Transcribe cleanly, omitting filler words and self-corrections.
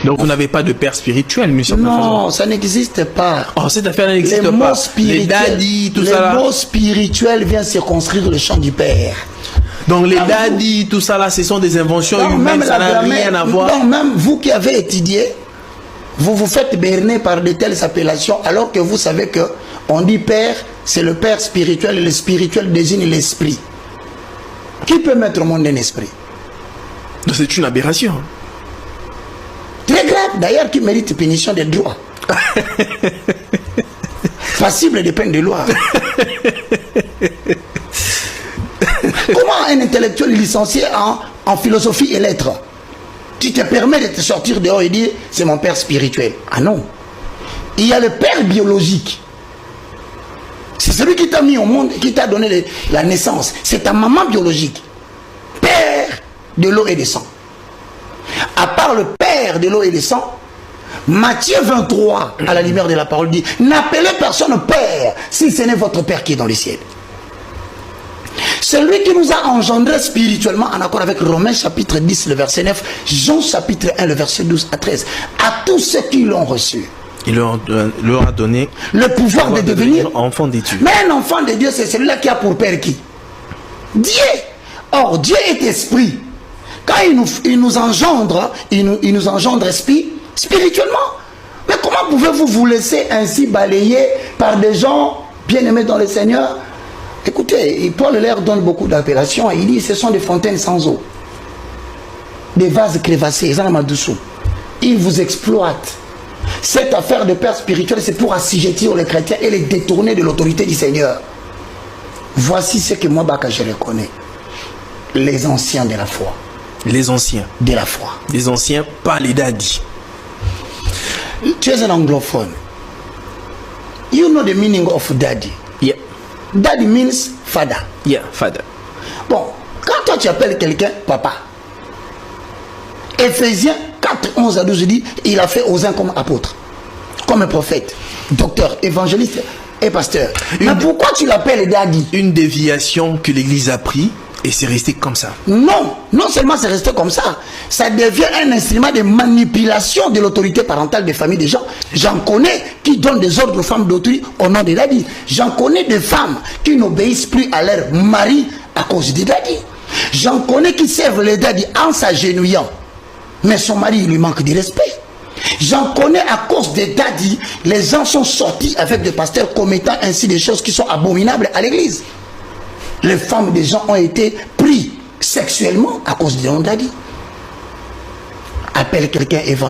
Donc vous n'avez pas de père spirituel, monsieur? Non, ça n'existe pas. Oh, cette affaire n'existe pas. Les daddies, tout ça là. Les mots spirituels viennent circonscrire le champ du père. Donc les daddies, tout ça là, ce sont des inventions humaines, ça n'a rien à voir. Donc même vous qui avez étudié, vous vous faites berner par de telles appellations, alors que vous savez que on dit père, c'est le père spirituel, et le spirituel désigne l'esprit. Qui peut mettre au monde un esprit? C'est une aberration. Très grave, d'ailleurs, qui mérite punition des droits. Passible de peine de loi. Comment un intellectuel licencié en philosophie et lettres, tu te permets de te sortir dehors et dire c'est mon père spirituel? Ah non. Il y a le père biologique. C'est celui qui t'a mis au monde, qui t'a donné la naissance. C'est ta maman biologique. Père de l'eau et du sang. À part le père de l'eau et du sang, Matthieu 23, à la lumière de la parole, dit n'appelez personne père si ce n'est votre père qui est dans les ciels. Celui qui nous a engendrés spirituellement, en accord avec Romains chapitre 10, le verset 9, Jean chapitre 1, le verset 12 à 13, à tous ceux qui l'ont reçu, il leur a donné le pouvoir de devenir enfant de Dieu. Mais un enfant de Dieu, c'est celui-là qui a pour père qui? Dieu. Or, Dieu est esprit. Quand il nous engendre, il nous engendre spirituellement. Mais comment pouvez-vous vous laisser ainsi balayer par des gens bien-aimés dans le Seigneur? Écoutez, Paul leur donne beaucoup d'appellations. Il dit ce sont des fontaines sans eau, des vases crévassés. Ils vous exploitent. Cette affaire de père spirituel, c'est pour assujettir les chrétiens et les détourner de l'autorité du Seigneur. Voici ce que moi, Baka, je reconnais. Les anciens de la foi. Les anciens de la foi. Les anciens, pas les daddies. Tu es un anglophone. You know the meaning of daddy. Yeah. Daddy means father. Yeah, father. Bon, quand toi tu appelles quelqu'un papa, Éphésiens 4, 11 à 12 dit, il a fait aux uns comme apôtre, comme un prophète, docteur, évangéliste et pasteur. Mais pourquoi tu l'appelles daddy? Une déviation que l'Église a pris. Et c'est resté comme ça. Non, non seulement c'est resté comme ça, ça devient un instrument de manipulation de l'autorité parentale des familles des gens. J'en connais qui donnent des ordres aux femmes d'autrui au nom des daddies. J'en connais des femmes qui n'obéissent plus à leur mari à cause des daddies. J'en connais qui servent les daddies en s'agenouillant, mais son mari lui manque de respect. J'en connais à cause des daddies, les gens sont sortis avec des pasteurs commettant ainsi des choses qui sont abominables à l'église. Les femmes des gens ont été pris sexuellement à cause de leurs daddies. Appelle quelqu'un évangéliste.